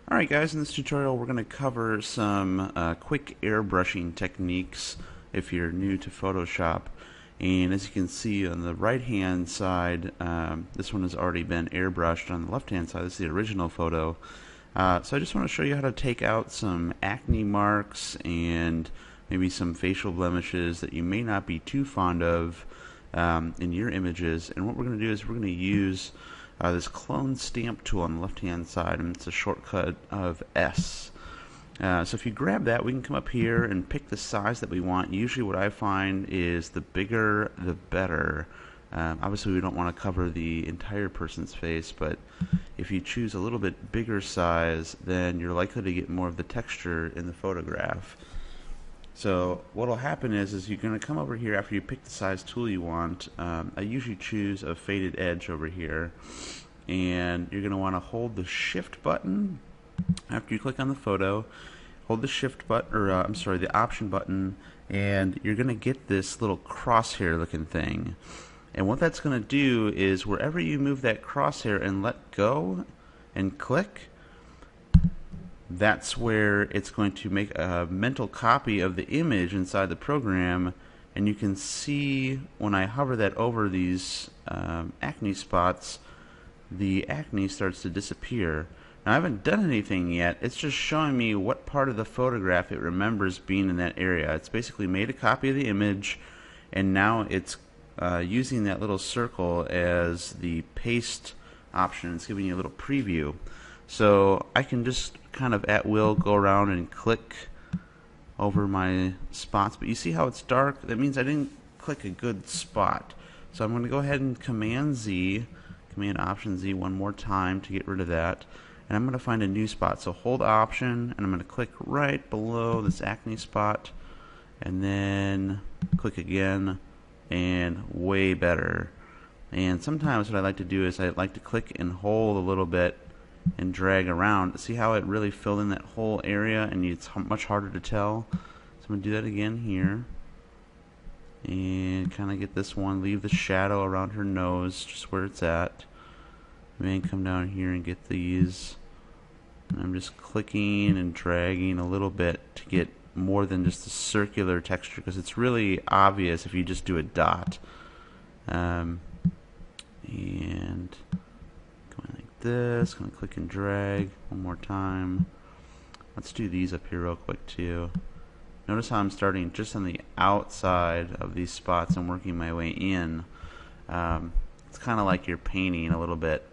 Alright guys, in this tutorial we're going to cover some quick airbrushing techniques if you're new to Photoshop. And as you can see on the right hand side, this one has already been airbrushed. On the left hand side, this is the original photo. So I just want to show you how to take out some acne marks and maybe some facial blemishes that you may not be too fond of in your images. And what we're going to do is we're going to use this clone stamp tool on the left hand side, and it's a shortcut of S. So if you grab that, we can come up here and pick the size that we want. Usually what I find is the bigger the better. Obviously we don't want to cover the entire person's face, but if you choose a little bit bigger size, then you're likely to get more of the texture in the photograph. So what will happen is you're going to come over here after you pick the size tool you want. I usually choose a faded edge over here, and you're going to want to hold the shift button after you click on the photo. Hold the shift button, or the option button, and you're going to get this little crosshair looking thing. And what that's going to do is wherever you move that crosshair and let go and click, that's where it's going to make a mental copy of the image inside the program, and you can see when I hover that over these acne spots, the acne starts to disappear. Now I haven't done anything yet, it's just showing me what part of the photograph it remembers being in that area. It's basically made a copy of the image, and now it's using that little circle as the paste option. It's giving you a little preview. So I can just kind of at will go around and click over my spots, but you see how it's dark? That means I didn't click a good spot. So I'm going to go ahead and Command Option Z one more time to get rid of that, and I'm going to find a new spot. So hold Option, and I'm going to click right below this acne spot, and then click again, and way better. And sometimes what I like to do is I like to click and hold a little bit and drag around. See how it really filled in that whole area, and it's much harder to tell. So I'm going to do that again here, and kind of get this one, leave the shadow around her nose just where it's at, and then come down here and get these, and I'm just clicking and dragging a little bit to get more than just a circular texture, because it's really obvious if you just do a dot. And going like this, going to click and drag one more time. Let's do these up here real quick too. Notice how I'm starting just on the outside of these spots and working my way in. It's kind of like you're painting a little bit.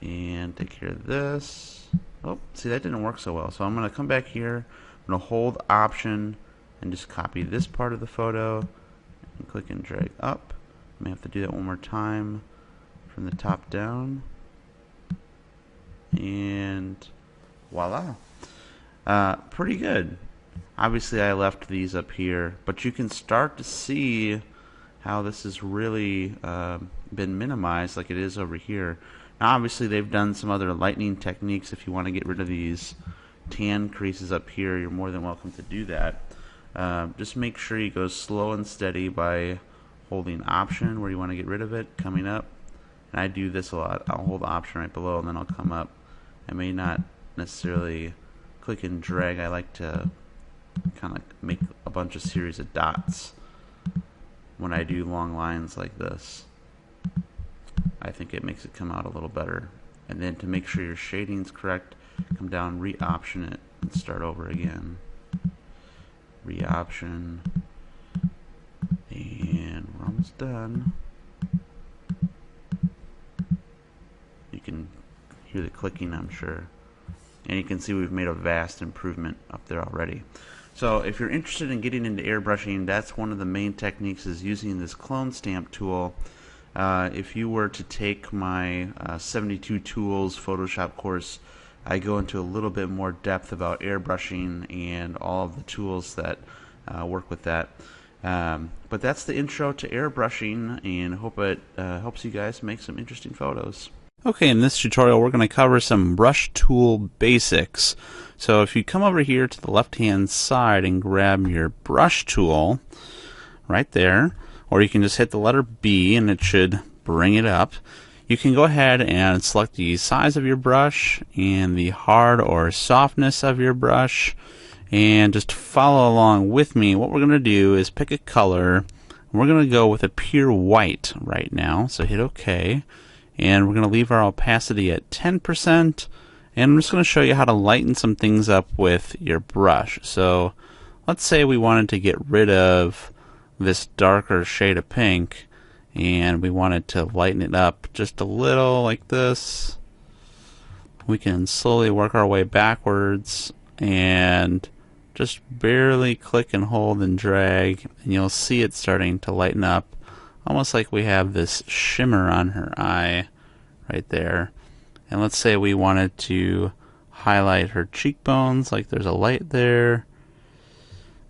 And take care of this. Oh, see, that didn't work so well. So I'm going to come back here. I'm going to hold Option and just copy this part of the photo and click and drag up. I may have to do that one more time from the top down. And voila. Pretty good. Obviously I left these up here, but you can start to see how this has really been minimized like it is over here. Now obviously they've done some other lightning techniques. If you want to get rid of these tan creases up here, you're more than welcome to do that. Just make sure you go slow and steady by holding Option where you want to get rid of it, coming up. And I do this a lot. I'll hold Option right below and then I'll come up. I may not necessarily click and drag. I like to kind of make a bunch of series of dots when I do long lines like this. I think it makes it come out a little better. And then to make sure your shading's correct, come down, re-option it, and start over again. Re-option, and we're almost done. You can hear the clicking, I'm sure. And you can see we've made a vast improvement up there already. So if you're interested in getting into airbrushing, that's one of the main techniques, is using this clone stamp tool. If you were to take my 72 Tools Photoshop course, I go into a little bit more depth about airbrushing and all of the tools that work with that. But that's the intro to airbrushing, and hope it helps you guys make some interesting photos. Okay, in this tutorial we're going to cover some brush tool basics. So if you come over here to the left hand side and grab your brush tool, right there, or you can just hit the letter B and it should bring it up. You can go ahead and select the size of your brush and the hard or softness of your brush, and just follow along with me. What we're going to do is pick a color. We're going to go with a pure white right now, so hit OK, and we're going to leave our opacity at 10%, and I'm just going to show you how to lighten some things up with your brush. So let's say we wanted to get rid of this darker shade of pink, and we wanted to lighten it up just a little like this. We can slowly work our way backwards and just barely click and hold and drag, and you'll see it starting to lighten up, almost like we have this shimmer on her eye right there. And let's say we wanted to highlight her cheekbones, like there's a light there,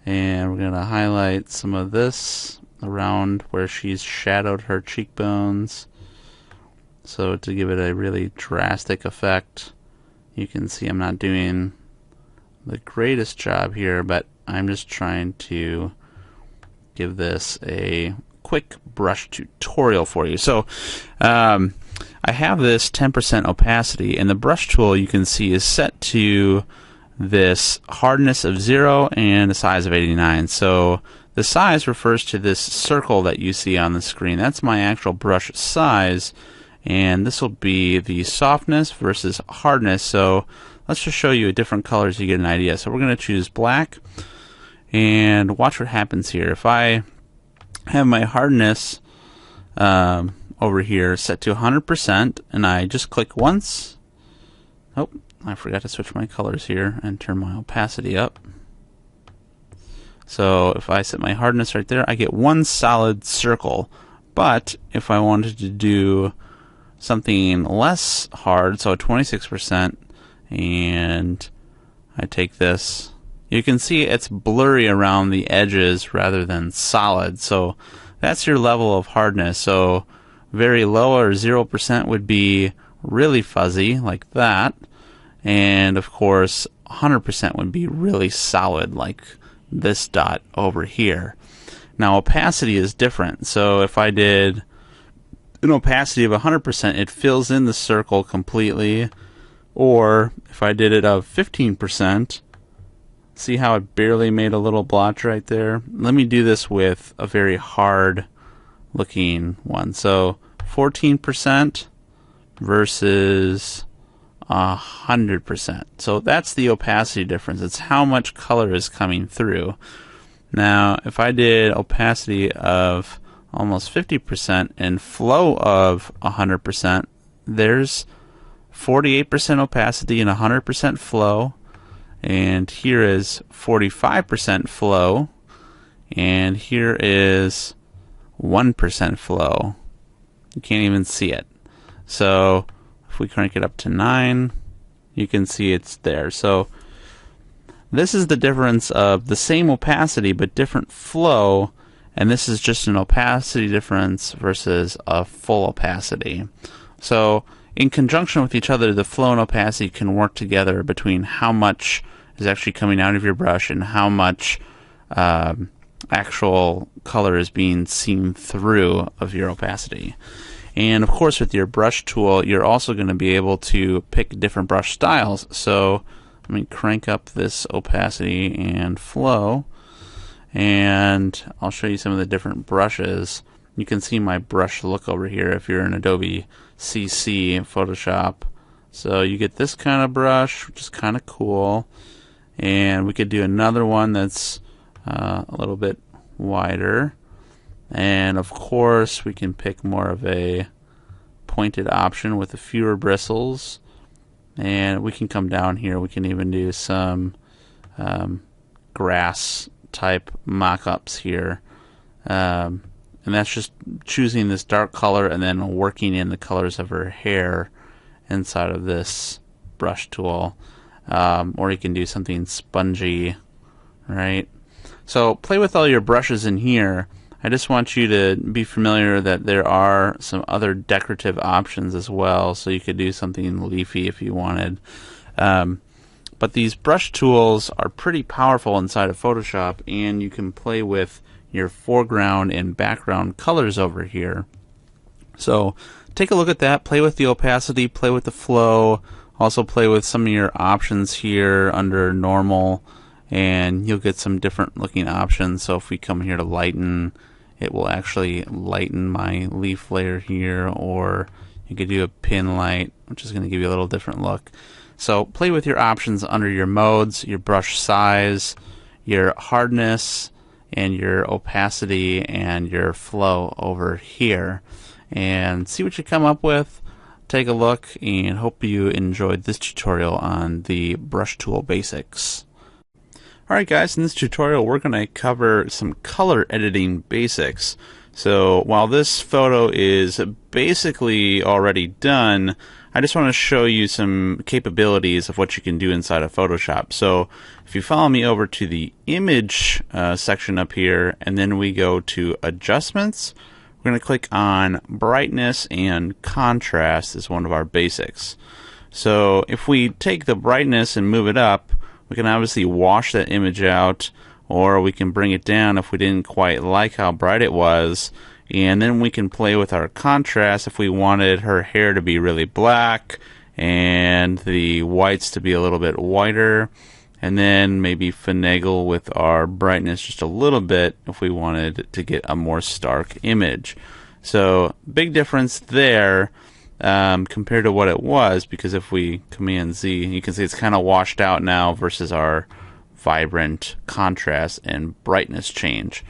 and we're going to highlight some of this around where she's shadowed her cheekbones, so to give it a really drastic effect. You can see I'm not doing the greatest job here, but I'm just trying to give this a quick brush tutorial for you. So I have this 10% opacity, and the brush tool, you can see, is set to this hardness of 0 and a size of 89. So the size refers to this circle that you see on the screen. That's my actual brush size, and this will be the softness versus hardness. So let's just show you different colors so you get an idea. So we're going to choose black, and watch what happens here. If I have my hardness over here set to 100%, and I just click once. Oh, I forgot to switch my colors here and turn my opacity up. So if I set my hardness right there, I get one solid circle. But if I wanted to do something less hard, so 26%, and I take this, you can see it's blurry around the edges rather than solid. So that's your level of hardness. So very low or 0% would be really fuzzy, like that. And of course 100% would be really solid, like this dot over here. Now opacity is different. So if I did an opacity of 100%, it fills in the circle completely. Or if I did it of 15%, see how it barely made a little blotch right there? Let me do this with a very hard looking one. So 14% versus 100%. So that's the opacity difference. It's how much color is coming through. Now, if I did opacity of almost 50% and flow of 100%, there's 48% opacity and 100% flow. And here is 45% flow. And here is 1% flow. You can't even see it. So if we crank it up to 9, you can see it's there. So this is the difference of the same opacity but different flow, and this is just an opacity difference versus a full opacity. So in conjunction with each other, the flow and opacity can work together between how much is actually coming out of your brush and how much actual color is being seen through of your opacity. And of course, with your brush tool, you're also going to be able to pick different brush styles. So let me crank up this opacity and flow, and I'll show you some of the different brushes. You can see my brush look over here if you're in Adobe CC Photoshop. So you get this kind of brush, which is kind of cool. And we could do another one that's a little bit wider. And of course, we can pick more of a pointed option with a fewer bristles. And we can come down here. We can even do some grass type mock-ups here. And that's just choosing this dark color and then working in the colors of her hair inside of this brush tool. Or you can do something spongy, right? So play with all your brushes in here. I just want you to be familiar that there are some other decorative options as well, so you could do something leafy if you wanted. But these brush tools are pretty powerful inside of Photoshop, and you can play with your foreground and background colors over here. So take a look at that, play with the opacity, play with the flow, also play with some of your options here under normal, and you'll get some different looking options. So if we come here to lighten, it will actually lighten my leaf layer here, or you could do a pin light, which is going to give you a little different look. So play with your options under your modes, your brush size, your hardness, and your opacity, and your flow over here, and see what you come up with. Take a look, and hope you enjoyed this tutorial on the brush tool basics. Alright guys, in this tutorial we're going to cover some color editing basics. So while this photo is basically already done, I just want to show you some capabilities of what you can do inside of Photoshop. So if you follow me over to the image section up here, and then we go to adjustments, we're going to click on brightness and contrast as one of our basics. So if we take the brightness and move it up, we can obviously wash that image out, or we can bring it down if we didn't quite like how bright it was. And then we can play with our contrast if we wanted her hair to be really black and the whites to be a little bit whiter, and then maybe finagle with our brightness just a little bit if we wanted to get a more stark image. So big difference there compared to what it was, because if we Command Z, you can see it's kind of washed out now versus our vibrant contrast and brightness change.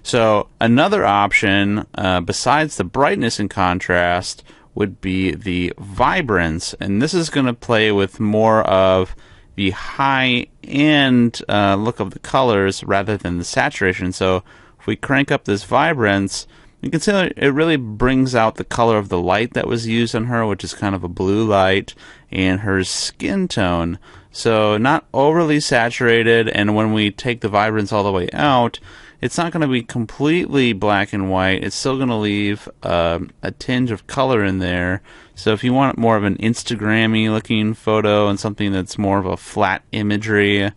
So another option besides the brightness and contrast would be the vibrance, and this is going to play with more of the high-end look of the colors rather than the saturation. So if we crank up this vibrance, you can see that it really brings out the color of the light that was used on her, which is kind of a blue light, and her skin tone. So not overly saturated, and when we take the vibrance all the way out, it's not going to be completely black and white. It's still going to leave a tinge of color in there. So if you want more of an Instagram-y looking photo and something that's more of a flat imagery,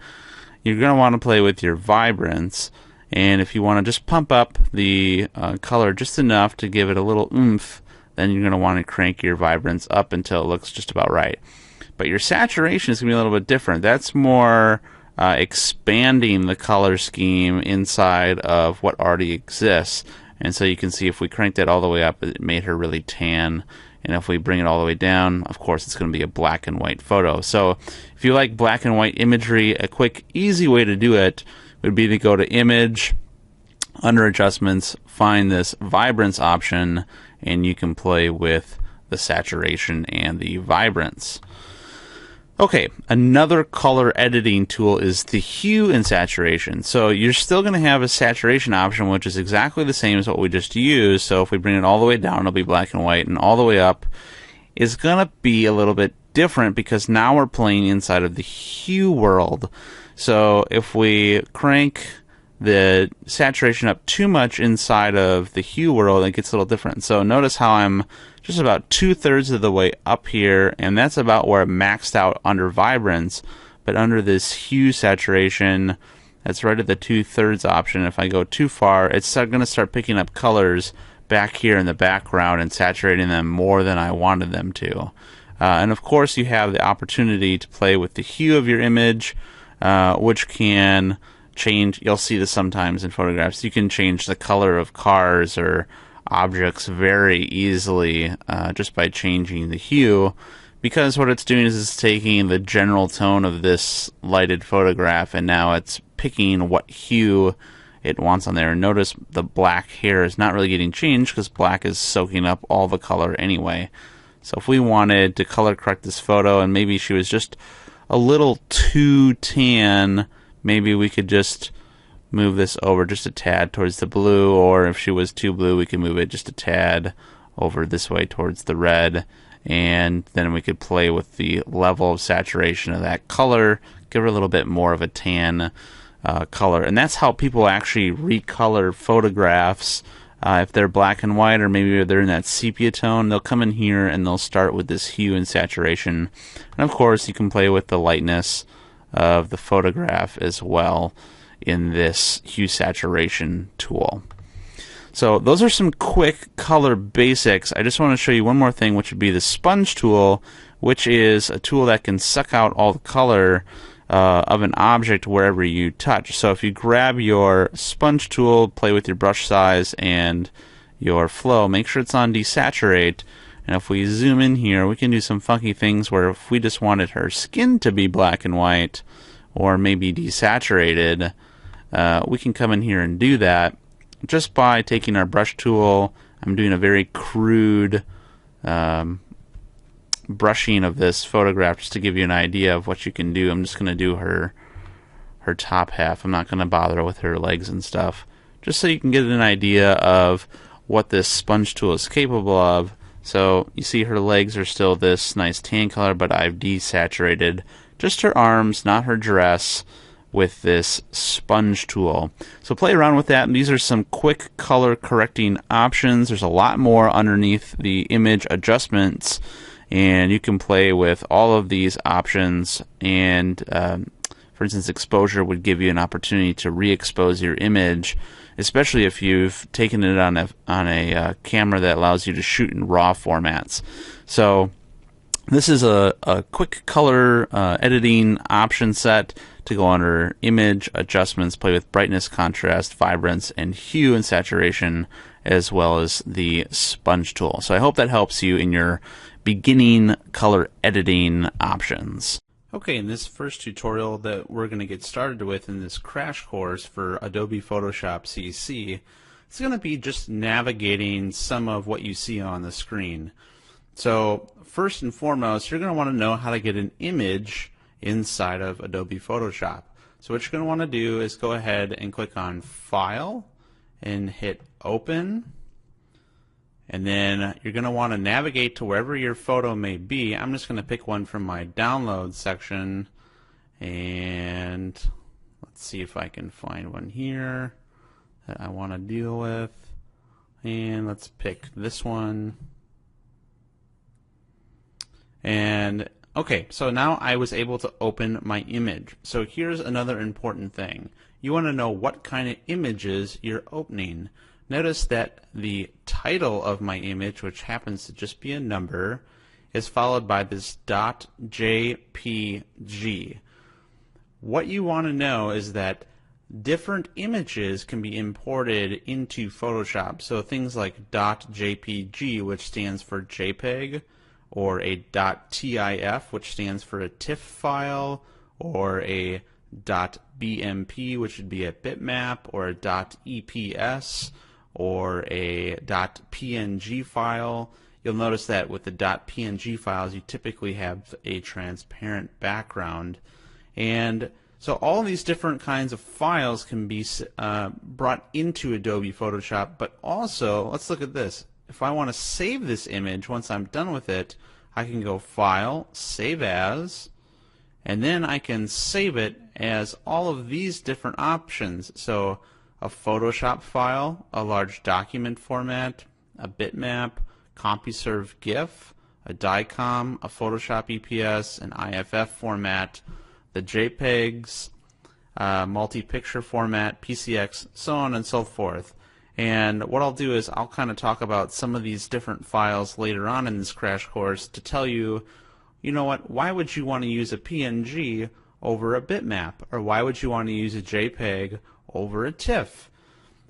you're going to want to play with your vibrance. And if you want to just pump up the color just enough to give it a little oomph, then you're going to want to crank your vibrance up until it looks just about right. But your saturation is going to be a little bit different. That's more expanding the color scheme inside of what already exists. And so you can see if we crank that all the way up, it made her really tan. And if we bring it all the way down, of course, it's going to be a black and white photo. So if you like black and white imagery, a quick, easy way to do it would be to go to Image, under Adjustments, find this Vibrance option, and you can play with the saturation and the vibrance. Okay, another color editing tool is the hue and saturation. So you're still going to have a saturation option, which is exactly the same as what we just used. So if we bring it all the way down, it'll be black and white, and all the way up is going to be a little bit different because now we're playing inside of the hue world. So if we crank the saturation up too much inside of the hue world, it gets a little different. So notice how I'm just about 2/3 of the way up here, and that's about where it maxed out under vibrance. But under this hue saturation, that's right at the 2/3 option. If I go too far, it's going to start picking up colors back here in the background and saturating them more than I wanted them to. And of course, you have the opportunity to play with the hue of your image, which can change. You'll see this sometimes in photographs. You can change the color of cars or objects very easily just by changing the hue, because what it's doing is it's taking the general tone of this lighted photograph and now it's picking what hue it wants on there. And notice the black here is not really getting changed because black is soaking up all the color anyway. So if we wanted to color correct this photo and maybe she was just a little too tan, maybe we could just move this over just a tad towards the blue, or if she was too blue, we can move it just a tad over this way towards the red, and then we could play with the level of saturation of that color, give her a little bit more of a tan color. And that's how people actually recolor photographs. If they're black and white, or maybe they're in that sepia tone, they'll come in here and they'll start with this hue and saturation. And of course, you can play with the lightness of the photograph as well in this hue saturation tool. So those are some quick color basics. I just want to show you one more thing, which would be the sponge tool, which is a tool that can suck out all the color of an object wherever you touch. So if you grab your sponge tool, play with your brush size and your flow, make sure it's on desaturate, and if we zoom in here, we can do some funky things where if we just wanted her skin to be black and white or maybe desaturated, we can come in here and do that just by taking our brush tool. I'm doing a very crude brushing of this photograph just to give you an idea of what you can do. I'm just going to do her top half. I'm not going to bother with her legs and stuff, just so you can get an idea of what this sponge tool is capable of. So you see her legs are still this nice tan color, but I've desaturated just her arms, not her dress, with this sponge tool. So play around with that, and these are some quick color correcting options. There's a lot more underneath the image adjustments, and you can play with all of these options. And for instance, exposure would give you an opportunity to re-expose your image, especially if you've taken it on a camera that allows you to shoot in RAW formats. So this is a quick color editing option set to go under image adjustments, play with brightness, contrast, vibrance, and hue and saturation, as well as the sponge tool. So I hope that helps you in your beginning color editing options. Okay, in this first tutorial that we're going to get started with in this crash course for Adobe Photoshop CC, it's going to be just navigating some of what you see on the screen. So first and foremost, you're going to want to know how to get an image inside of Adobe Photoshop. So what you're going to want to do is go ahead and click on File and hit Open. And then you're going to want to navigate to wherever your photo may be. I'm just going to pick one from my download section, and let's see if I can find one here that I want to deal with. And let's pick this one. And okay, so now I was able to open my image. So here's another important thing. You want to know what kind of images you're opening. Notice that the title of my image, which happens to just be a number, is followed by this .jpg. What you want to know is that different images can be imported into Photoshop. So things like .jpg, which stands for JPEG, or a .tif, which stands for a TIFF file, or a .bmp, which would be a bitmap, or a .eps, or a .png file. You'll notice that with the .png files, you typically have a transparent background. And so all these different kinds of files can be brought into Adobe Photoshop, but also, let's look at this. If I want to save this image once I'm done with it, I can go File, Save As, and then I can save it as all of these different options. So a Photoshop file, a large document format, a bitmap, CompuServe GIF, a DICOM, a Photoshop EPS, an IFF format, the JPEGs, multi-picture format, PCX, so on and so forth. And what I'll do is I'll kind of talk about some of these different files later on in this crash course to tell you, you know what, why would you want to use a PNG over a bitmap? Or why would you want to use a JPEG over a TIFF?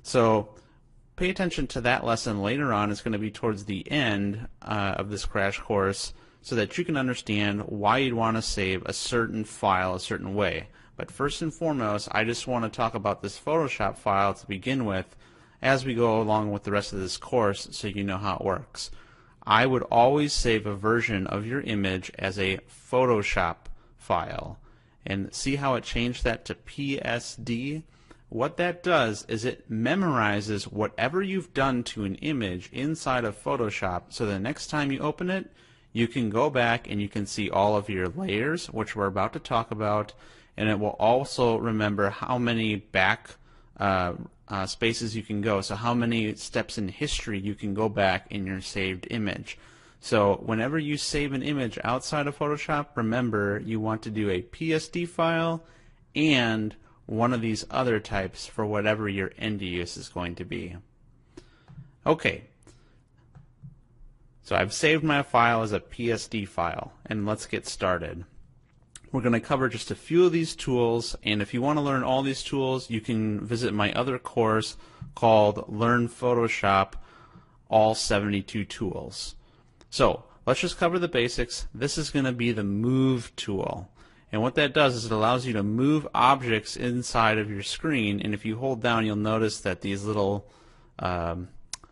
So pay attention to that lesson later on. It's going to be towards the end of this crash course so that you can understand why you'd want to save a certain file a certain way. But first and foremost, I just want to talk about this Photoshop file to begin with as we go along with the rest of this course so you know how it works. I would always save a version of your image as a Photoshop file. And see how it changed that to PSD? What that does is it memorizes whatever you've done to an image inside of Photoshop, so the next time you open it, you can go back and you can see all of your layers, which we're about to talk about, and it will also remember how many back spaces you can go, so how many steps in history you can go back in your saved image. So whenever you save an image outside of Photoshop, remember you want to do a PSD file and one of these other types for whatever your end use is going to be. Okay, so I've saved my file as a PSD file, and let's get started. We're going to cover just a few of these tools, and if you want to learn all these tools, you can visit my other course called Learn Photoshop, All 72 Tools. So let's just cover the basics. This is going to be the Move tool. And what that does is it allows you to move objects inside of your screen, and if you hold down, you'll notice that these little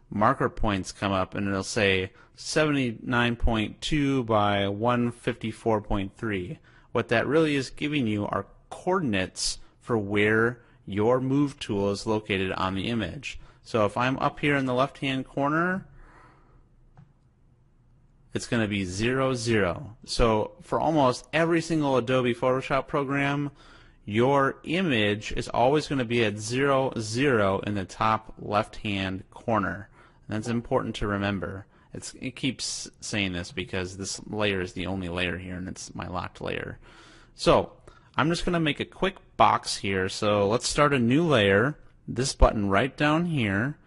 marker points come up, and it'll say 79.2 by 154.3. What that really is giving you are coordinates for where your Move tool is located on the image. So if I'm up here in the left-hand corner, it's going to be 0, 0. So for almost every single Adobe Photoshop program, your image is always going to be at 0, 0 in the top left-hand corner. And that's important to remember. It keeps saying this because this layer is the only layer here, and it's my locked layer. So I'm just going to make a quick box here. So let's start a new layer. This button right down here.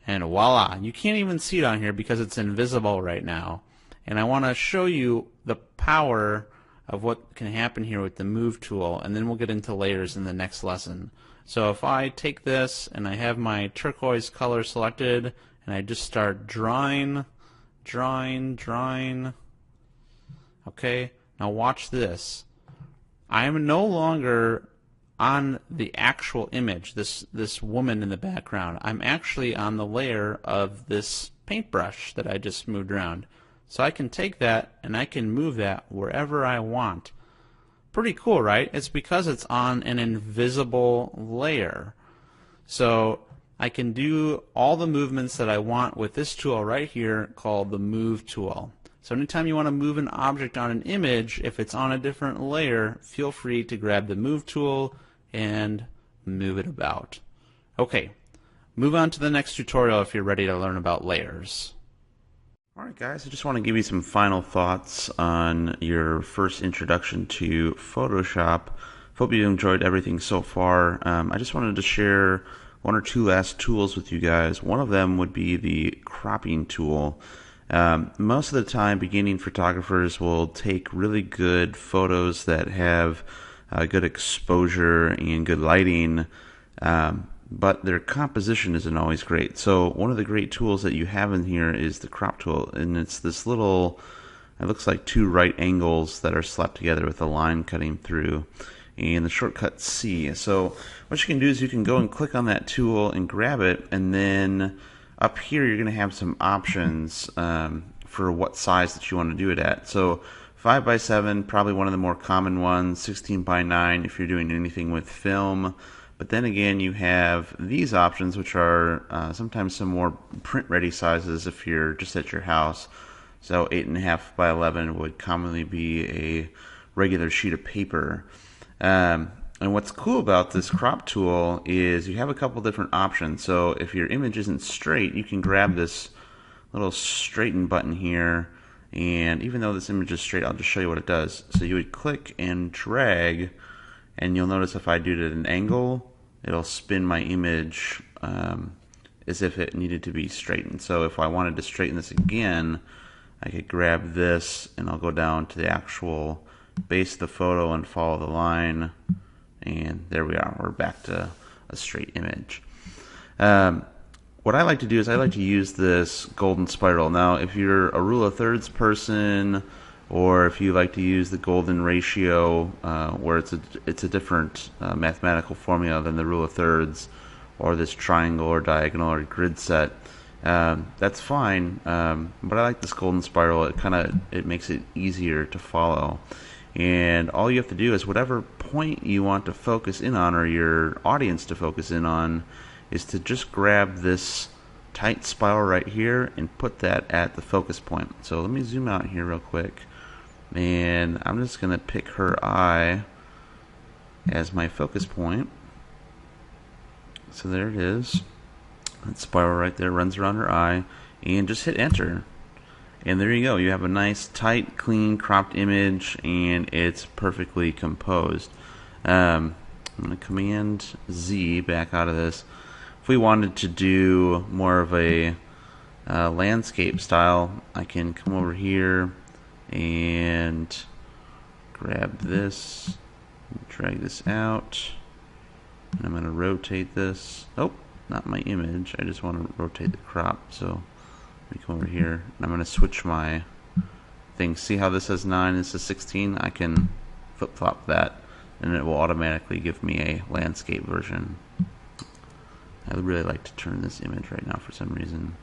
And voila, you can't even see it on here because it's invisible right now. And I want to show you the power of what can happen here with the Move tool, and then we'll get into layers in the next lesson. So if I take this and I have my turquoise color selected and I just start drawing. Okay, now watch this. I am no longer on the actual image, this woman in the background. I'm actually on the layer of this paintbrush that I just moved around. So I can take that and I can move that wherever I want. Pretty cool, right? It's because it's on an invisible layer. So I can do all the movements that I want with this tool right here called the Move tool. So anytime you want to move an object on an image, if it's on a different layer, feel free to grab the Move tool and move it about. Okay, move on to the next tutorial if you're ready to learn about layers. Alright guys, I just want to give you some final thoughts on your first introduction to Photoshop. Hope you enjoyed everything so far. I just wanted to share one or two last tools with you guys. One of them would be the cropping tool. Most of the time, beginning photographers will take really good photos that have good exposure and good lighting, but their composition isn't always great. So one of the great tools that you have in here is the crop tool, and it's this little, it looks like two right angles that are slapped together with a line cutting through, and the shortcut C. So what you can do is you can go and click on that tool and grab it, and then up here you're going to have some options for what size that you want to do it at. So 5x7, probably one of the more common ones, 16:9 if you're doing anything with film. But then again, you have these options, which are sometimes some more print-ready sizes if you're just at your house. So 8.5x11 would commonly be a regular sheet of paper. And what's cool about this crop tool is you have a couple different options. So if your image isn't straight, you can grab this little straighten button here. And even though this image is straight, I'll just show you what it does. So you would click and drag, and you'll notice if I do it at an angle, it'll spin my image as if it needed to be straightened. So if I wanted to straighten this again, I could grab this and I'll go down to the actual base of the photo and follow the line, and there we are. We're back to a straight image. What I like to do is I like to use this golden spiral. Now, if you're a rule of thirds person, or if you like to use the golden ratio, where it's a different mathematical formula than the rule of thirds, or this triangle or diagonal or grid set, that's fine. But I like this golden spiral. It makes it easier to follow. And all you have to do is whatever point you want to focus in on, or your audience to focus in on, is to just grab this tight spiral right here and put that at the focus point. So let me zoom out here real quick, and I'm just going to pick her eye as my focus point. So there it is. That spiral right there runs around her eye, and just hit enter. And there you go. You have a nice, tight, clean, cropped image, and it's perfectly composed. I'm going to Command Z back out of this. If we wanted to do more of a landscape style, I can come over here and grab this, drag this out, and I'm going to rotate this. Oh, not my image. I just want to rotate the crop. So let me come over here, and I'm going to switch my thing. See how this says 9, this is 16? I can flip-flop that, and it will automatically give me a landscape version. I would really like to turn this image right now for some reason.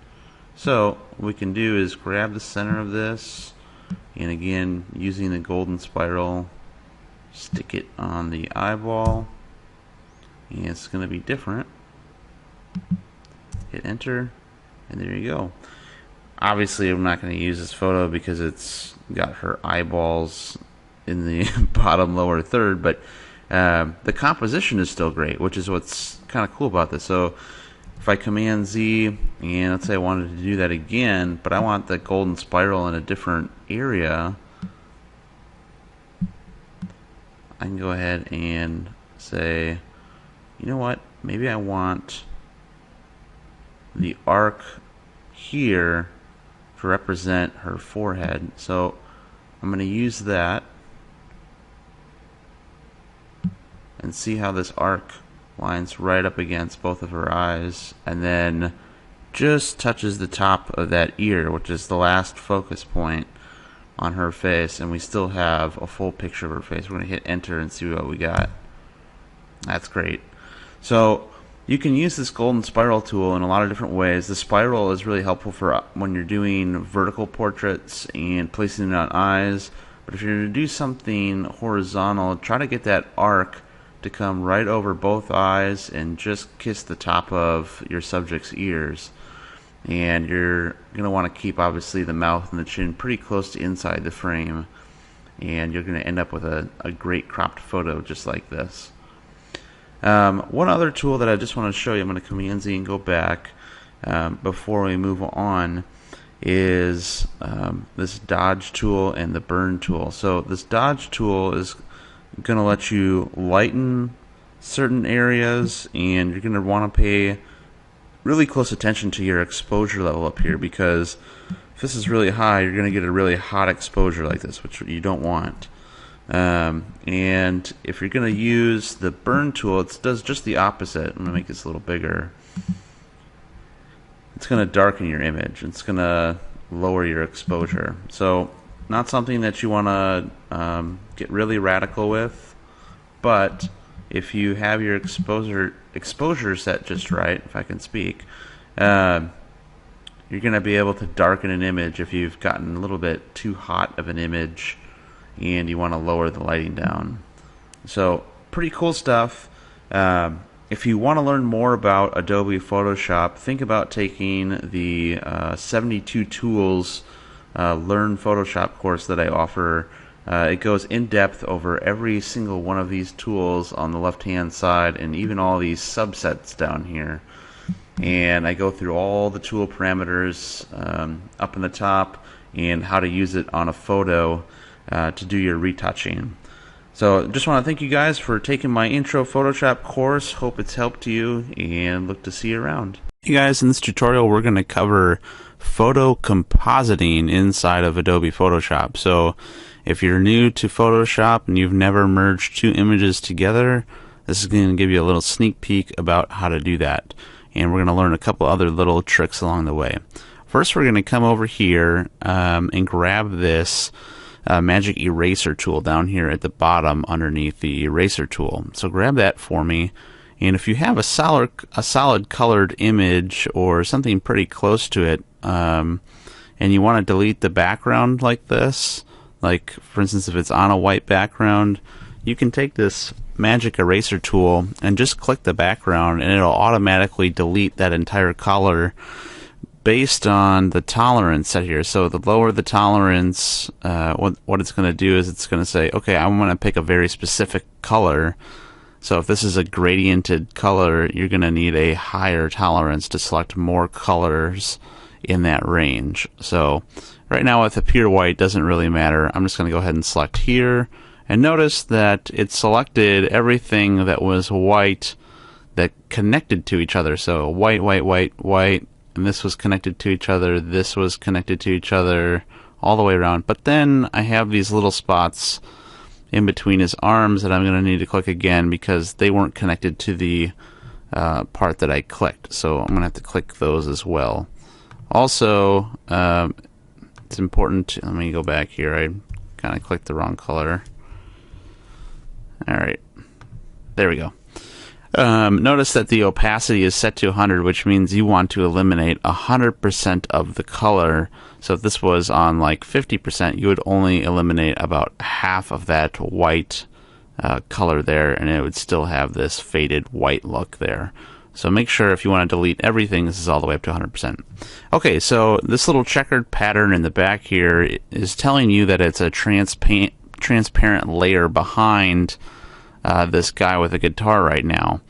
So what we can do is grab the center of this, and again, using the golden spiral, stick it on the eyeball, and it's going to be different. Hit enter, and there you go. Obviously, I'm not going to use this photo because it's got her eyeballs in the bottom lower third, but the composition is still great, which is what's kind of cool about this. So if I Command Z, and let's say I wanted to do that again, but I want the golden spiral in a different area, I can go ahead and say, you know what, maybe I want the arc here to represent her forehead. So I'm going to use that and see how this arc lines right up against both of her eyes, and then just touches the top of that ear, which is the last focus point on her face, and we still have a full picture of her face. We're going to hit enter and see what we got. That's great. So you can use this golden spiral tool in a lot of different ways. The spiral is really helpful for when you're doing vertical portraits and placing it on eyes, but if you're going to do something horizontal, try to get that arc to come right over both eyes and just kiss the top of your subject's ears. And you're going to want to keep, obviously, the mouth and the chin pretty close to inside the frame, and you're going to end up with a great cropped photo just like this. One other tool that I just want to show you, I'm going to Command Z and go back before we move on, is this dodge tool and the burn tool. So this dodge tool is going to let you lighten certain areas, and you're going to want to pay really close attention to your exposure level up here, because if this is really high, you're going to get a really hot exposure like this, which you don't want. And if you're going to use the burn tool, it does just the opposite. I'm going to make this a little bigger. It's going to darken your image. It's going to lower your exposure. So not something that you want to get really radical with, but if you have your exposure set just right, if I can speak, you're going to be able to darken an image if you've gotten a little bit too hot of an image and you want to lower the lighting down. So pretty cool stuff. If you want to learn more about Adobe Photoshop, think about taking the 72 Tools Learn Photoshop course that I offer. It goes in depth over every single one of these tools on the left hand side, and even all these subsets down here. And I go through all the tool parameters up in the top and how to use it on a photo to do your retouching. So just want to thank you guys for taking my intro Photoshop course. Hope it's helped you, and look to see you around. Hey guys, in this tutorial we're going to cover photo compositing inside of Adobe Photoshop. So if you're new to Photoshop and you've never merged two images together, this is going to give you a little sneak peek about how to do that. And we're going to learn a couple other little tricks along the way. First, we're going to come over here and grab this magic eraser tool down here at the bottom underneath the eraser tool. So grab that for me. And if you have a solid colored image or something pretty close to it, and you want to delete the background like this, like for instance if it's on a white background, you can take this magic eraser tool and just click the background, and it'll automatically delete that entire color based on the tolerance set here. So the lower the tolerance, what it's going to do is it's going to say, okay, I want to pick a very specific color. So if this is a gradiented color, you're going to need a higher tolerance to select more colors in that range. So right now with the pure white, doesn't really matter. I'm just going to go ahead and select here, and notice that it selected everything that was white that connected to each other. So white, white, white, white, and this was connected to each other, this was connected to each other, all the way around. But then I have these little spots in between his arms that I'm going to need to click again because they weren't connected to the part that I clicked. So I'm going to have to click those as well. Also, it's important, let me go back here, I kind of clicked the wrong color. Alright, there we go. Notice that the opacity is set to 100, which means you want to eliminate 100% of the color. So if this was on like 50%, you would only eliminate about half of that white color there, and it would still have this faded white look there. So make sure if you want to delete everything, this is all the way up to 100%. Okay, so this little checkered pattern in the back here is telling you that it's a transparent layer behind this guy with a guitar right now.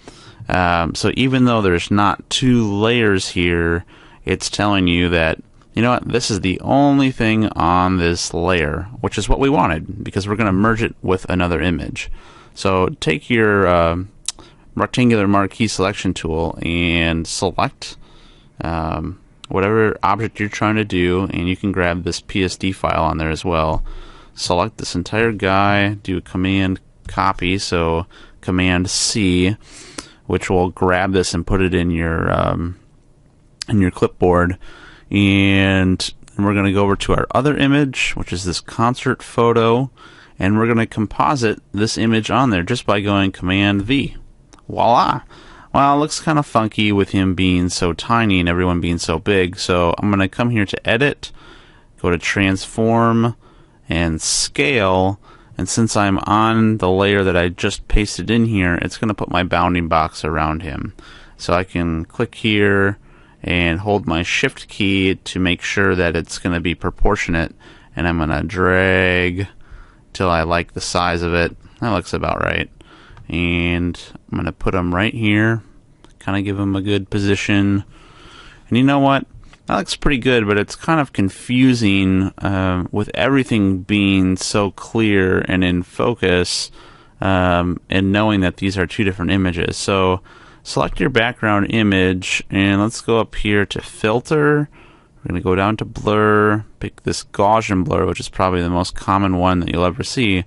So even though there's not two layers here, it's telling you that, you know what, this is the only thing on this layer, which is what we wanted, because we're going to merge it with another image. So take your rectangular marquee selection tool and select whatever object you're trying to do, and you can grab this PSD file on there as well. Select this entire guy, do a command copy, so command C, which will grab this and put it in your clipboard. And we're going to go over to our other image, which is this concert photo, and we're going to composite this image on there just by going command V. Voila! Well, it looks kind of funky with him being so tiny and everyone being so big, so I'm going to come here to edit, go to transform and scale, and since I'm on the layer that I just pasted in here, it's going to put my bounding box around him. So I can click here and hold my shift key to make sure that it's going to be proportionate, and I'm going to drag till I like the size of it. That looks about right. And I'm going to put him right here, kind of give him a good position. And you know what? That looks pretty good, but it's kind of confusing with everything being so clear and in focus, and knowing that these are two different images. So select your background image, and let's go up here to filter. We're going to go down to blur, pick this Gaussian blur, which is probably the most common one that you'll ever see.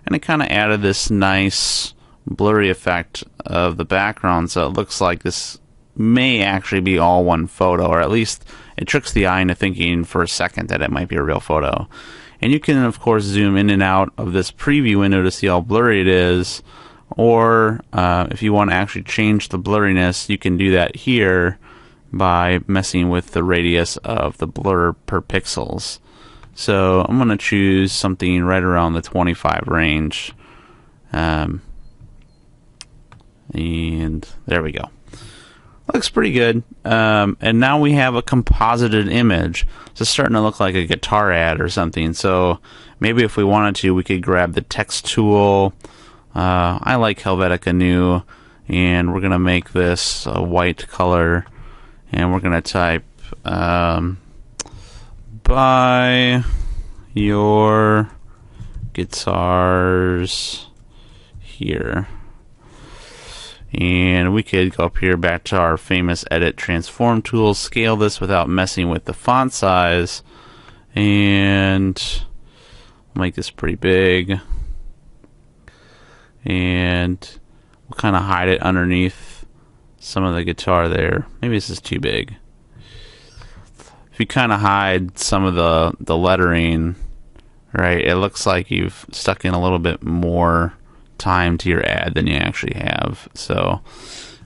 And it kind of added this nice blurry effect of the background, so it looks like this may actually be all one photo, or at least it tricks the eye into thinking for a second that it might be a real photo. And you can, of course, zoom in and out of this preview window to see how blurry it is, or if you want to actually change the blurriness, you can do that here by messing with the radius of the blur per pixels. So I'm going to choose something right around the 25 range. And there we go. Looks pretty good. And now we have a composited image. So it's starting to look like a guitar ad or something. So maybe if we wanted to, we could grab the text tool. I like Helvetica Neue, and we're going to make this a white color. And we're going to type buy your guitars here. And we could go up here back to our famous edit transform tool, scale this without messing with the font size, and make this pretty big. And we'll kind of hide it underneath some of the guitar there. Maybe this is too big. If you kind of hide some of the lettering, right, it looks like you've stuck in a little bit more time to your ad than you actually have. So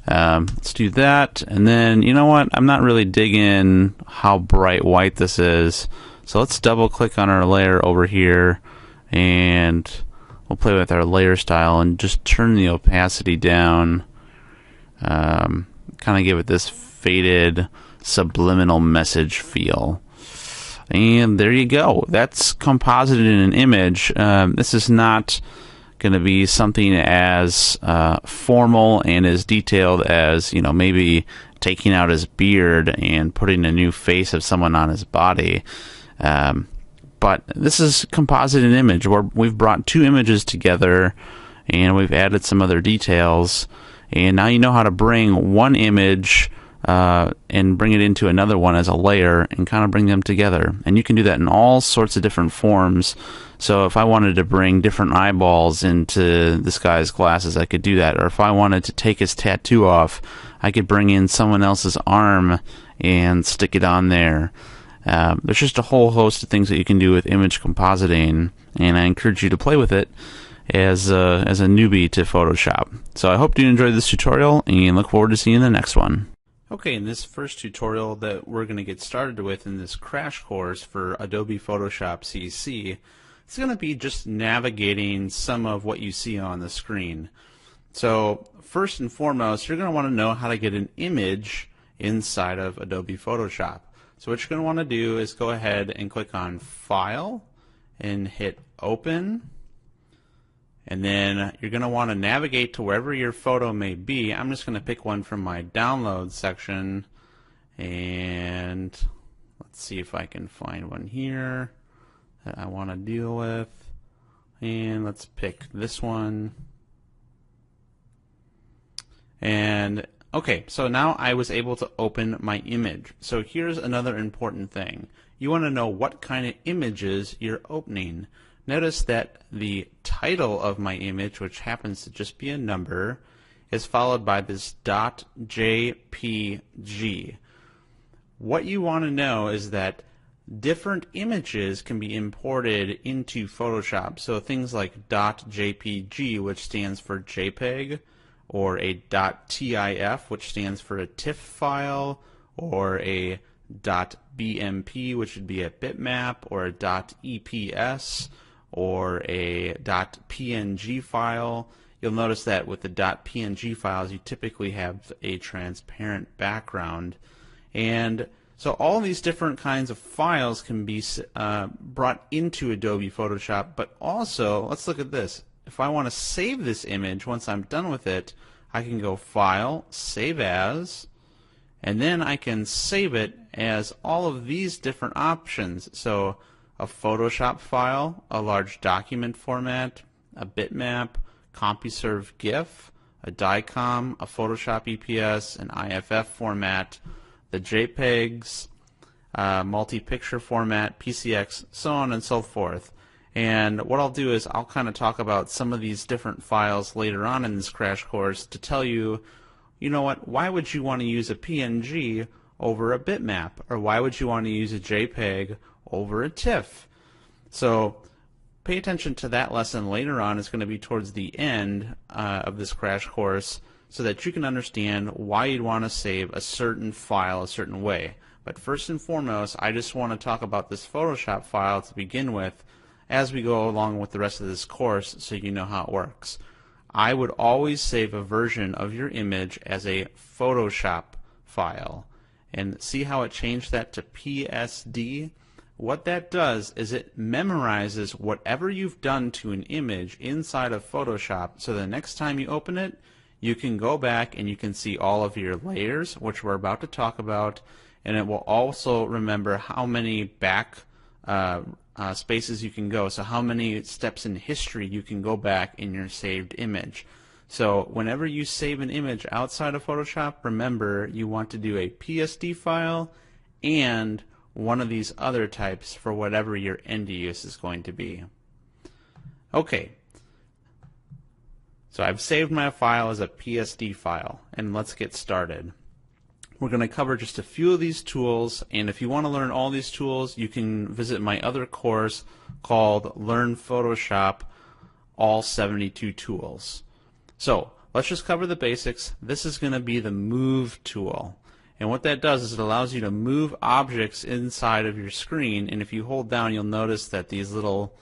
let's do that. And then, you know what, I'm not really digging how bright white this is, so let's double click on our layer over here, and we'll play with our layer style and just turn the opacity down, kind of give it this faded subliminal message feel. And there you go. That's composited in an image. This is not going to be something as formal and as detailed as, you know, maybe taking out his beard and putting a new face of someone on his body. But this is composite an image where we've brought two images together and we've added some other details, and now you know how to bring one image and bring it into another one as a layer and kind of bring them together. And you can do that in all sorts of different forms. So if I wanted to bring different eyeballs into this guy's glasses, I could do that. Or if I wanted to take his tattoo off, I could bring in someone else's arm and stick it on there. There's just a whole host of things that you can do with image compositing, and I encourage you to play with it as a newbie to Photoshop. So I hope you enjoyed this tutorial and look forward to seeing the next one. Okay, in this first tutorial that we're going to get started with in this crash course for Adobe Photoshop CC, it's going to be just navigating some of what you see on the screen. So first and foremost, you're going to want to know how to get an image inside of Adobe Photoshop. So what you're going to want to do is go ahead and click on File and hit Open. And then you're going to want to navigate to wherever your photo may be. I'm just going to pick one from my download section, and let's see if I can find one here that I want to deal with. And let's pick this one. And okay, so now I was able to open my image. So here's another important thing. You want to know what kind of images you're opening. Notice that the title of my image, which happens to just be a number, is followed by this .jpg. What you want to know is that different images can be imported into Photoshop. So things like .jpg, which stands for JPEG, or a .tif, which stands for a TIFF file, or a .bmp, which would be a bitmap, or a .eps, or a .png file. You'll notice that with the .png files, you typically have a transparent background. And so all these different kinds of files can be brought into Adobe Photoshop, but also, let's look at this. If I want to save this image, once I'm done with it, I can go File, Save As, and then I can save it as all of these different options. So a Photoshop file, a large document format, a bitmap, CompuServe GIF, a DICOM, a Photoshop EPS, an IFF format, the JPEGs, multi-picture format, PCX, so on and so forth. And what I'll do is I'll kind of talk about some of these different files later on in this crash course to tell you, you know what, why would you want to use a PNG over a bitmap? Or why would you want to use a JPEG over a TIFF? So pay attention to that lesson later on. It's going to be towards the end of this crash course so that you can understand why you'd want to save a certain file a certain way. But first and foremost, I just want to talk about this Photoshop file to begin with as we go along with the rest of this course so you know how it works. I would always save a version of your image as a Photoshop file. And see how it changed that to PSD? What that does is it memorizes whatever you've done to an image inside of Photoshop, so the next time you open it, you can go back and you can see all of your layers, which we're about to talk about, and it will also remember how many back spaces you can go, so how many steps in history you can go back in your saved image. So whenever you save an image outside of Photoshop, remember you want to do a PSD file and one of these other types for whatever your end use is going to be. Okay, so I've saved my file as a PSD file, and let's get started. We're going to cover just a few of these tools, and if you want to learn all these tools, you can visit my other course called Learn Photoshop, All 72 Tools. So let's just cover the basics. This is going to be the Move tool. And what that does is it allows you to move objects inside of your screen, and if you hold down, you'll notice that these little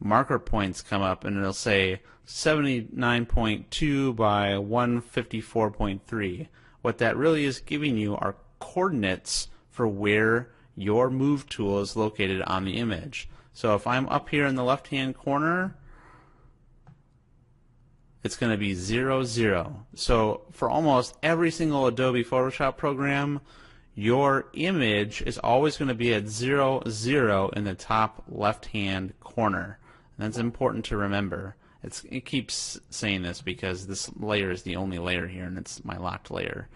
marker points come up, and it'll say 79.2 by 154.3. What that really is giving you are coordinates for where your Move tool is located on the image. So if I'm up here in the left-hand corner, it's going to be 0, 0. So for almost every single Adobe Photoshop program, your image is always going to be at 0, 0 in the top left-hand corner. And that's important to remember. It keeps saying this because this layer is the only layer here, and it's my locked layer.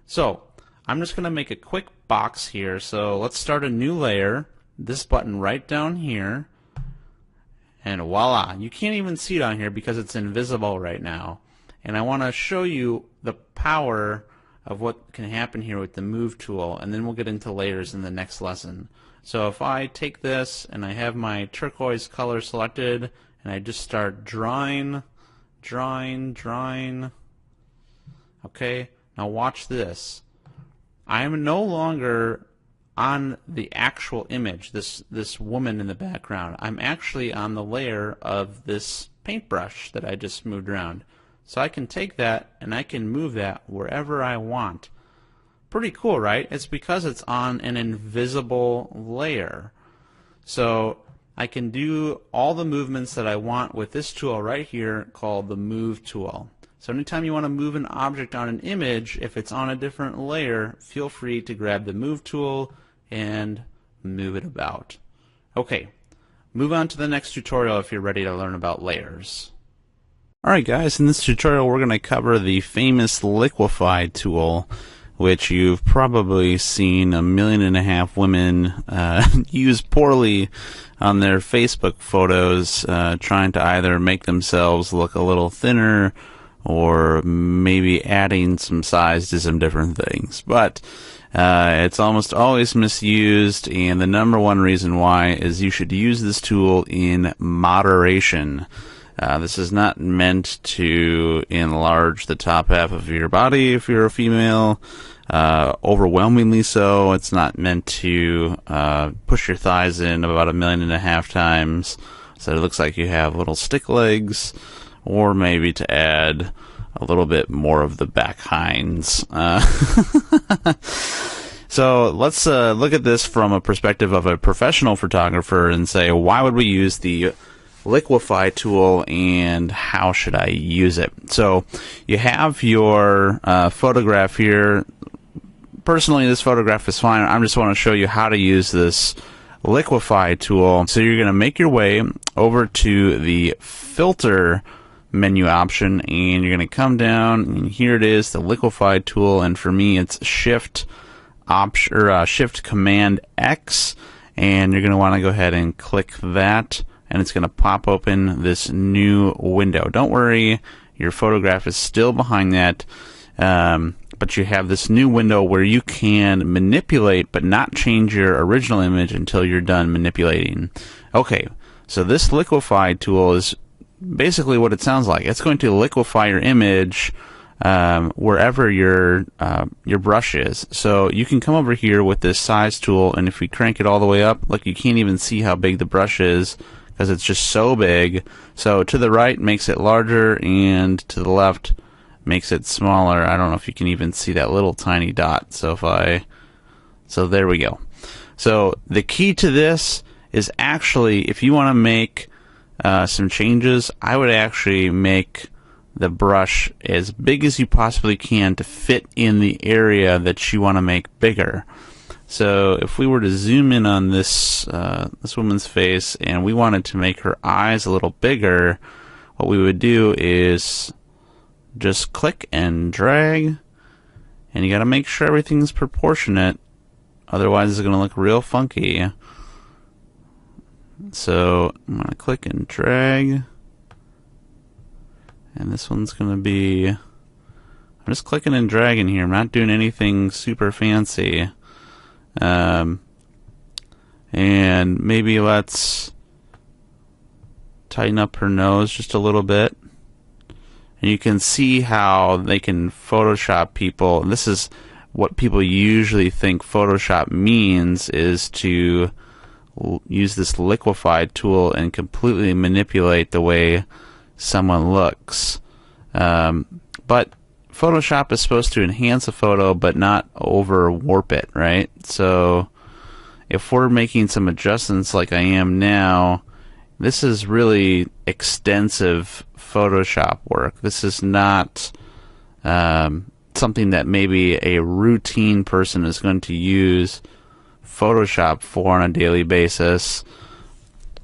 So I'm just going to make a quick box here. So let's start a new layer. This button right down here. And voila, you can't even see it on here because it's invisible right now. And I want to show you the power of what can happen here with the Move tool, and then we'll get into layers in the next lesson. So if I take this and I have my turquoise color selected, and I just start drawing. Okay, now watch this. I am no longer on the actual image, this woman in the background. I'm actually on the layer of this paintbrush that I just moved around. So I can take that and I can move that wherever I want. Pretty cool, right? It's because it's on an invisible layer. So I can do all the movements that I want with this tool right here called the Move tool. So anytime you want to move an object on an image, if it's on a different layer, feel free to grab the Move tool and move it about. Okay, move on to the next tutorial if you're ready to learn about layers. Alright guys, in this tutorial we're going to cover the famous Liquify tool, which you've probably seen 1.5 million women use poorly on their Facebook photos, trying to either make themselves look a little thinner or maybe adding some size to some different things. But it's almost always misused, and the #1 reason why is you should use this tool in moderation. This is not meant to enlarge the top half of your body if you're a female, overwhelmingly so. It's not meant to push your thighs in about 1.5 million times so it looks like you have little stick legs, or maybe to add a little bit more of the back hinds. So let's look at this from a perspective of a professional photographer and say, why would we use the Liquify tool and how should I use it? So you have your photograph here. Personally, this photograph is fine. I just want to show you how to use this Liquify tool. So you're going to make your way over to the filter menu option, and you're going to come down, and here it is, the Liquify tool, and for me it's Shift Command X, and you're going to want to go ahead and click that, and it's going to pop open this new window. Don't worry, your photograph is still behind that, but you have this new window where you can manipulate but not change your original image until you're done manipulating. Okay, so this Liquify tool is basically what it sounds like. It's going to liquefy your image wherever your brush is. So you can come over here with this size tool, and if we crank it all the way up, look, you can't even see how big the brush is because it's just so big. So to the right makes it larger, and to the left makes it smaller. I don't know if you can even see that little tiny dot. So there we go. So the key to this is actually, if you want to make some changes, I would actually make the brush as big as you possibly can to fit in the area that you want to make bigger. So if we were to zoom in on this this woman's face and we wanted to make her eyes a little bigger, what we would do is just click and drag, and you got to make sure everything's proportionate, otherwise it's going to look real funky. So I'm going to click and drag, and this one's going to be, I'm just clicking and dragging here, I'm not doing anything super fancy. And maybe let's tighten up her nose just a little bit. And you can see how they can Photoshop people. And this is what people usually think Photoshop means, is to use this Liquify tool and completely manipulate the way someone looks. But Photoshop is supposed to enhance a photo but not over warp it, right? So if we're making some adjustments like I am now, this is really extensive Photoshop work. This is not something that maybe a routine person is going to use Photoshop for on a daily basis.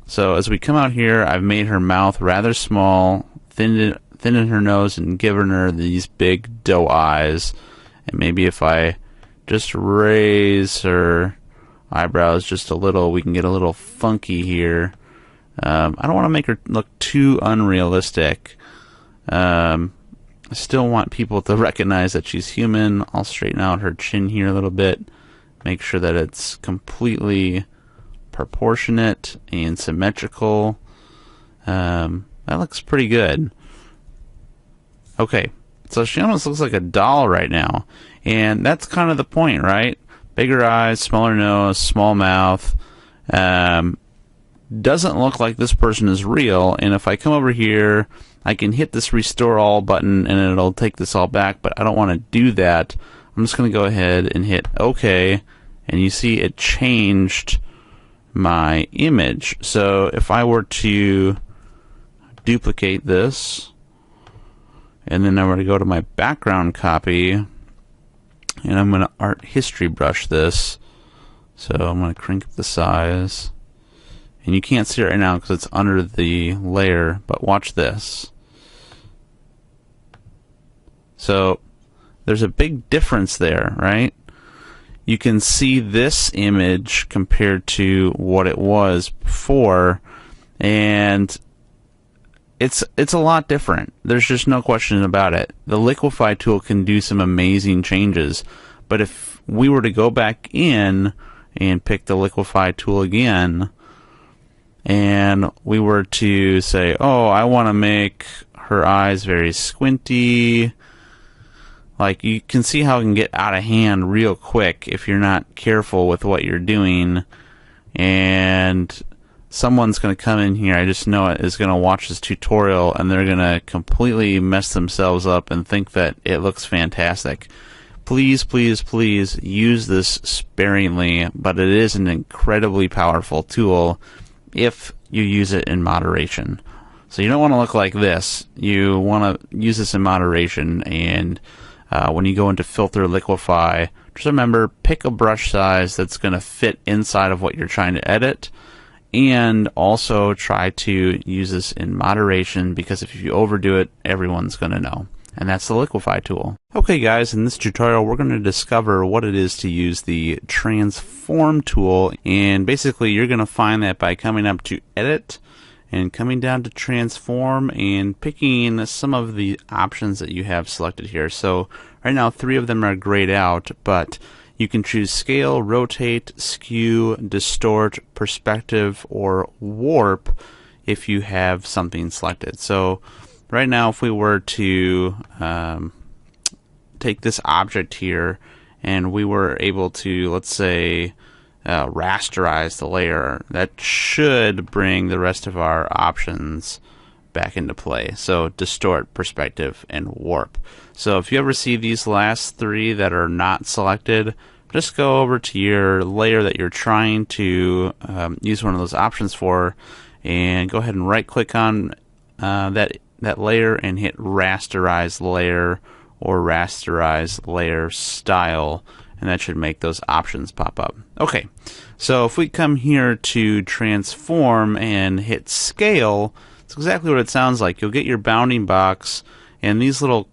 So as we come out here, I've made her mouth rather small, thinned her nose, and given her these big doe eyes. And maybe if I just raise her eyebrows just a little, we can get a little funky here. I don't want to make her look too unrealistic. I still want people to recognize that she's human. I'll straighten out her chin here a little bit, make sure that it's completely proportionate and symmetrical. That looks pretty good. Okay, so she almost looks like a doll right now, and that's kind of the point, right? Bigger eyes, smaller nose, small mouth. Doesn't look like this person is real, and if I come over here, I can hit this restore all button and it'll take this all back, but I don't want to do that. I'm just going to go ahead and hit OK, and you see it changed my image. So if I were to duplicate this, and then I were to go to my background copy, and I'm going to art history brush this, so I'm going to crank up the size. And you can't see it right now because it's under the layer, but watch this. So there's a big difference there, right? You can see this image compared to what it was before, and it's a lot different. There's just no question about it. The liquify tool can do some amazing changes, but if we were to go back in and pick the liquify tool again, and we were to say, oh, I want to make her eyes very squinty, like, you can see how it can get out of hand real quick if you're not careful with what you're doing, and someone's going to come in here, I just know it, is going to watch this tutorial, and they're going to completely mess themselves up and think that it looks fantastic. Please, please, please use this sparingly, but it is an incredibly powerful tool if you use it in moderation. So you don't want to look like this. You want to use this in moderation, and when you go into filter liquify, just remember, pick a brush size that's going to fit inside of what you're trying to edit, and also try to use this in moderation, because if you overdo it, everyone's going to know. And that's the liquify tool. Okay guys, in this tutorial we're going to discover what it is to use the transform tool, and basically you're going to find that by coming up to edit and coming down to transform and picking some of the options that you have selected here. So right now 3 of them are grayed out, but you can choose scale, rotate, skew, distort, perspective, or warp if you have something selected. So right now, if we were to take this object here and we were able to, let's say, rasterize the layer, that should bring the rest of our options back into play. So distort, perspective, and warp. So if you ever see these last 3 that are not selected, just go over to your layer that you're trying to use one of those options for, and go ahead and right click on that layer and hit rasterize layer or rasterize layer style, and that should make those options pop up. Okay, so if we come here to transform and hit scale, it's exactly what it sounds like. You'll get your bounding box, and these little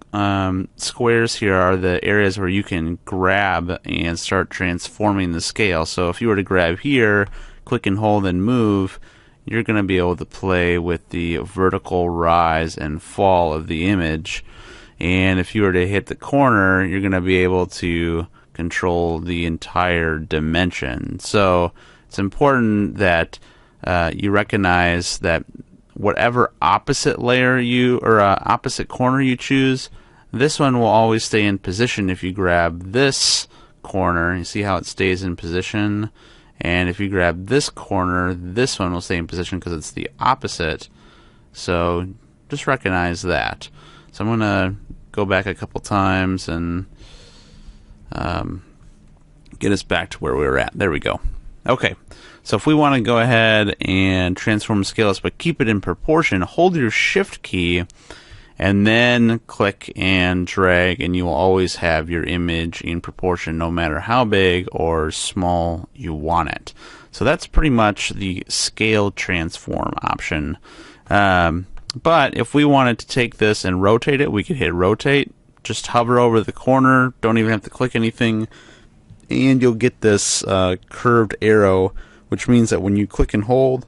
squares here are the areas where you can grab and start transforming the scale. So if you were to grab here, click and hold and move, you're going to be able to play with the vertical rise and fall of the image. And if you were to hit the corner, you're going to be able to control the entire dimension. So it's important that you recognize that whatever opposite layer opposite corner you choose, this one will always stay in position if you grab this corner. You see how it stays in position? And if you grab this corner, this one will stay in position because it's the opposite. So just recognize that. So I'm going to go back a couple times and get us back to where we were at. There we go. Okay, so if we want to go ahead and transform scale this, but keep it in proportion, hold your shift key and then click and drag, and you will always have your image in proportion no matter how big or small you want it. So that's pretty much the scale transform option. But if we wanted to take this and rotate it, we could hit rotate, just hover over the corner, don't even have to click anything, and you'll get this curved arrow, which means that when you click and hold,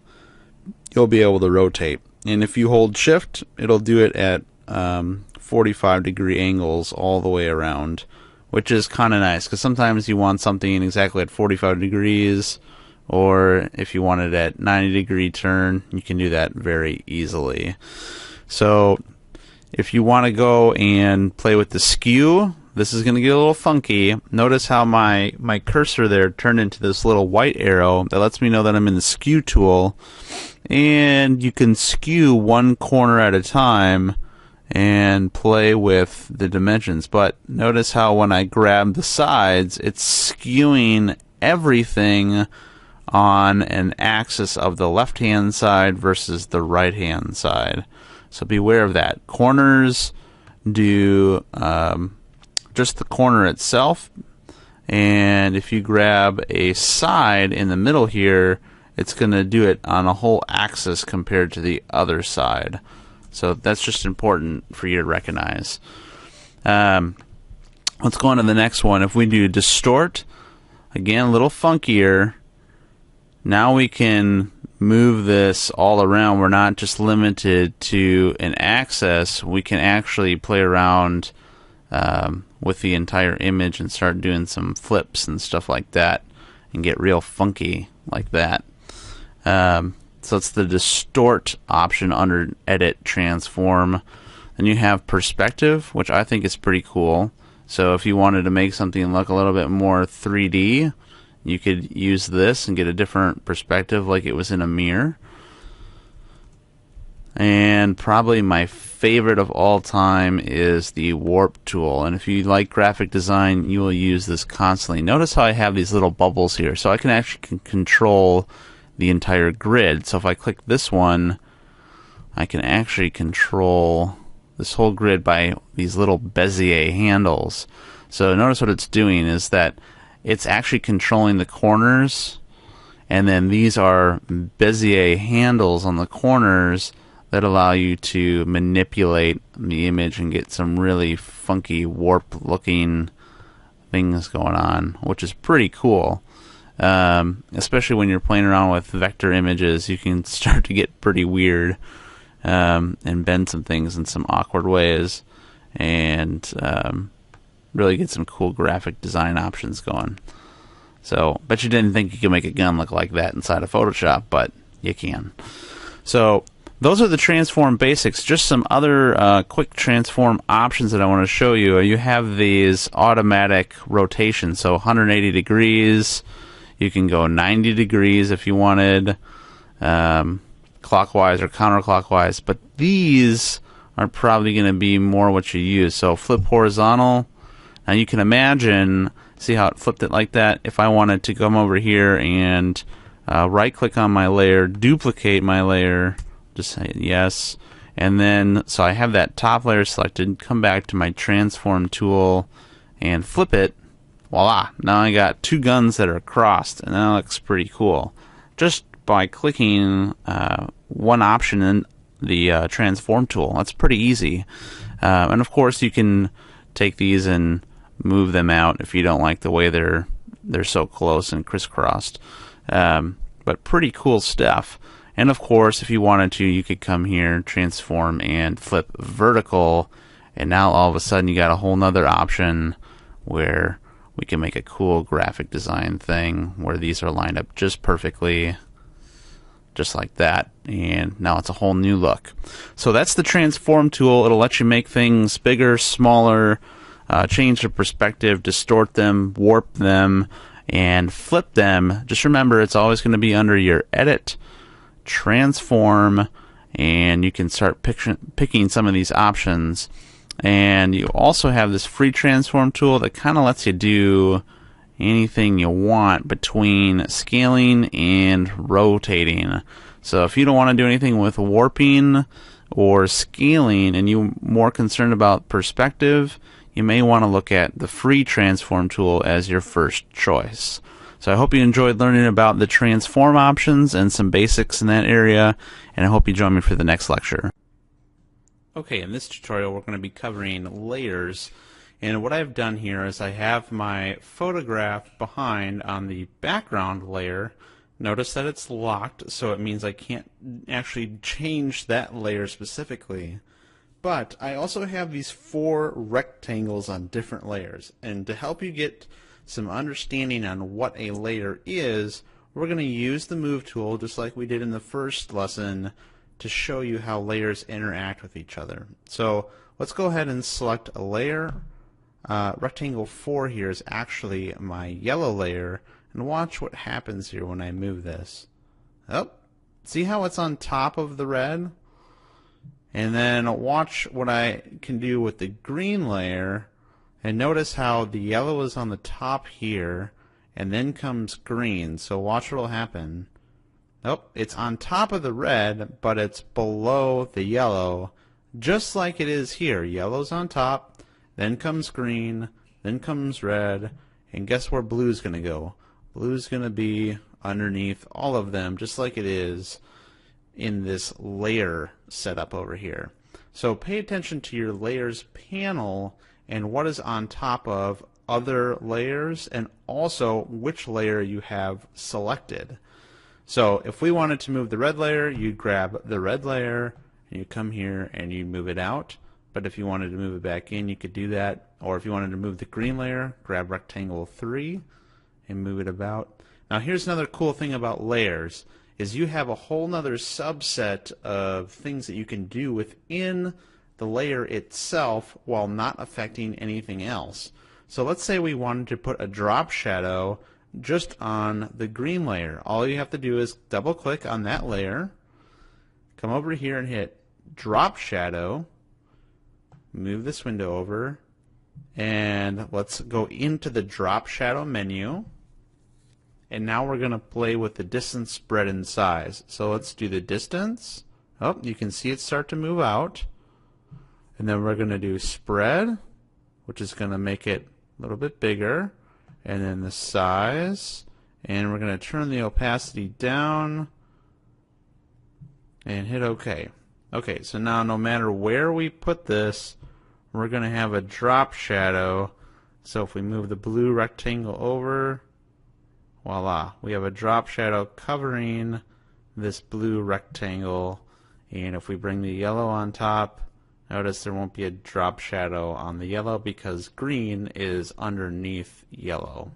you'll be able to rotate. And if you hold shift, it'll do it at 45-degree angles all the way around, which is kind of nice because sometimes you want something exactly at 45 degrees, or if you want it at 90-degree turn, you can do that very easily. So if you want to go and play with the skew, this is going to get a little funky. Notice how my cursor there turned into this little white arrow that lets me know that I'm in the skew tool, and you can skew one corner at a time and play with the dimensions. But notice how when I grab the sides, it's skewing everything on an axis of the left hand side versus the right hand side. So beware of that. Corners do just the corner itself, and if you grab a side in the middle here, it's going to do it on a whole axis compared to the other side. So that's just important for you to recognize. Let's go on to the next one. If we do distort, again, a little funkier. Now we can move this all around. We're not just limited to an axis. We can actually play around with the entire image and start doing some flips and stuff like that and get real funky like that. So it's the distort option under edit transform. Then you have perspective, which I think is pretty cool. So if you wanted to make something look a little bit more 3D, you could use this and get a different perspective like it was in a mirror. And probably my favorite of all time is the warp tool. And if you like graphic design, you will use this constantly. Notice how I have these little bubbles here. So I can actually control the entire grid. So if I click this one, I can actually control this whole grid by these little Bezier handles. So notice what it's doing is that it's actually controlling the corners, and then these are Bezier handles on the corners that allow you to manipulate the image and get some really funky warp looking things going on, which is pretty cool. Especially when you're playing around with vector images, you can start to get pretty weird and bend some things in some awkward ways, and really get some cool graphic design options going. So, bet you didn't think you could make a gun look like that inside of Photoshop, but you can. So, those are the transform basics. Just some other quick transform options that I want to show you. You have these automatic rotations, so 180 degrees. You can go 90 degrees if you wanted, clockwise or counterclockwise, but these are probably going to be more what you use. So flip horizontal. Now you can imagine, see how it flipped it like that? If I wanted to come over here and right click on my layer, duplicate my layer, just say yes, and then so I have that top layer selected, come back to my transform tool and flip it. Voila, now I got two guns that are crossed, and that looks pretty cool. Just by clicking one option in the transform tool. That's pretty easy. And of course you can take these and move them out if you don't like the way they're so close and crisscrossed. But pretty cool stuff. And of course, if you wanted to, you could come here, transform, and flip vertical, and now all of a sudden you got a whole nother option where we can make a cool graphic design thing where these are lined up just perfectly, just like that, and now it's a whole new look. So that's the transform tool. It'll let you make things bigger, smaller, change the perspective, distort them, warp them, and flip them. Just remember, it's always going to be under your edit, transform, and you can start picking some of these options. And you also have this free transform tool that kind of lets you do anything you want between scaling and rotating. So if you don't want to do anything with warping or scaling and you're more concerned about perspective, you may want to look at the free transform tool as your first choice. So I hope you enjoyed learning about the transform options and some basics in that area, and I hope you join me for the next lecture. Okay, in this tutorial we're going to be covering layers, and what I've done here is I have my photograph behind on the background layer. Notice that it's locked, so it means I can't actually change that layer specifically. But I also have these 4 rectangles on different layers, and to help you get some understanding on what a layer is, we're going to use the move tool just like we did in the first lesson to show you how layers interact with each other. So let's go ahead and select a layer. Rectangle 4 here is actually my yellow layer, and watch what happens here when I move this. Oh, see how it's on top of the red? And then watch what I can do with the green layer, and notice how the yellow is on the top here, and then comes green. So watch what will happen. Oh, it's on top of the red, but it's below the yellow, just like it is here. Yellow's on top, then comes green, then comes red, and guess where blue's going to go? Blue's going to be underneath all of them, just like it is in this layer setup over here. So pay attention to your layers panel and what is on top of other layers, and also which layer you have selected. So if we wanted to move the red layer, you'd grab the red layer and you come here and you move it out. But if you wanted to move it back in, you could do that. Or if you wanted to move the green layer, grab rectangle 3 and move it about. Now here's another cool thing about layers, is you have a whole nother subset of things that you can do within the layer itself while not affecting anything else. So let's say we wanted to put a drop shadow just on the green layer. All you have to do is double click on that layer, come over here and hit drop shadow, move this window over, and let's go into the drop shadow menu. And now we're going to play with the distance, spread, and size. So let's do the distance. Oh, you can see it start to move out. And then we're going to do spread, which is going to make it a little bit bigger. And then the size. And we're going to turn the opacity down and hit OK. Okay, so now no matter where we put this, we're going to have a drop shadow. So if we move the blue rectangle over, voila, we have a drop shadow covering this blue rectangle. And if we bring the yellow on top, notice there won't be a drop shadow on the yellow because green is underneath yellow.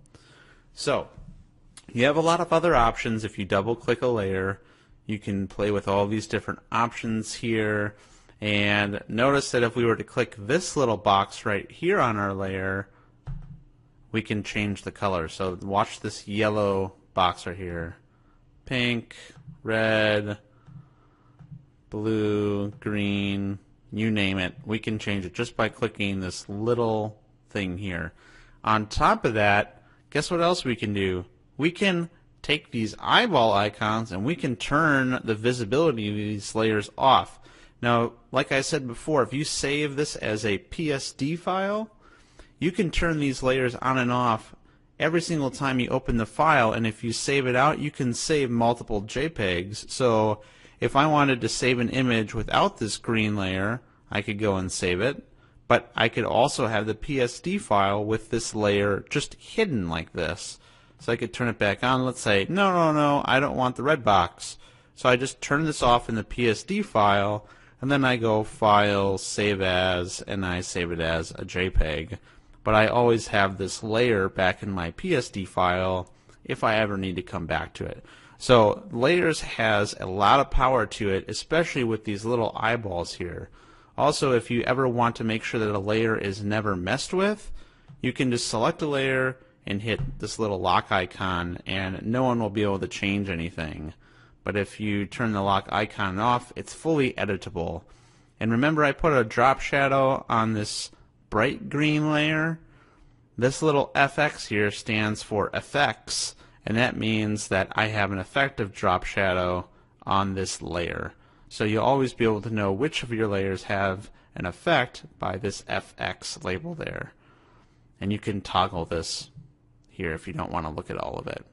So you have a lot of other options. If you double click a layer, you can play with all these different options here. And notice that if we were to click this little box right here on our layer, we can change the color. So watch this yellow box right here. Pink, red, blue, green, you name it. We can change it just by clicking this little thing here. On top of that, guess what else we can do? We can take these eyeball icons and we can turn the visibility of these layers off. Now, like I said before, if you save this as a PSD file, you can turn these layers on and off every single time you open the file, and if you save it out, you can save multiple JPEGs. So if I wanted to save an image without this green layer, I could go and save it, but I could also have the PSD file with this layer just hidden like this. So I could turn it back on. Let's say, no, I don't want the red box. So I just turn this off in the PSD file, and then I go File, Save As, and I save it as a JPEG. But I always have this layer back in my PSD file if I ever need to come back to it. So layers has a lot of power to it, especially with these little eyeballs here. Also, if you ever want to make sure that a layer is never messed with, you can just select a layer and hit this little lock icon, and no one will be able to change anything. But if you turn the lock icon off, it's fully editable. And remember, I put a drop shadow on this bright green layer. This little FX here stands for effects, and that means that I have an effective drop shadow on this layer. So you'll always be able to know which of your layers have an effect by this FX label there. And you can toggle this here if you don't want to look at all of it.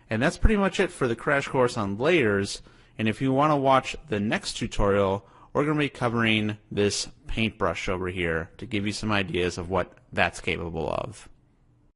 And that's pretty much it for the crash course on layers. And if you want to watch the next tutorial, we're going to be covering this paintbrush over here to give you some ideas of what that's capable of.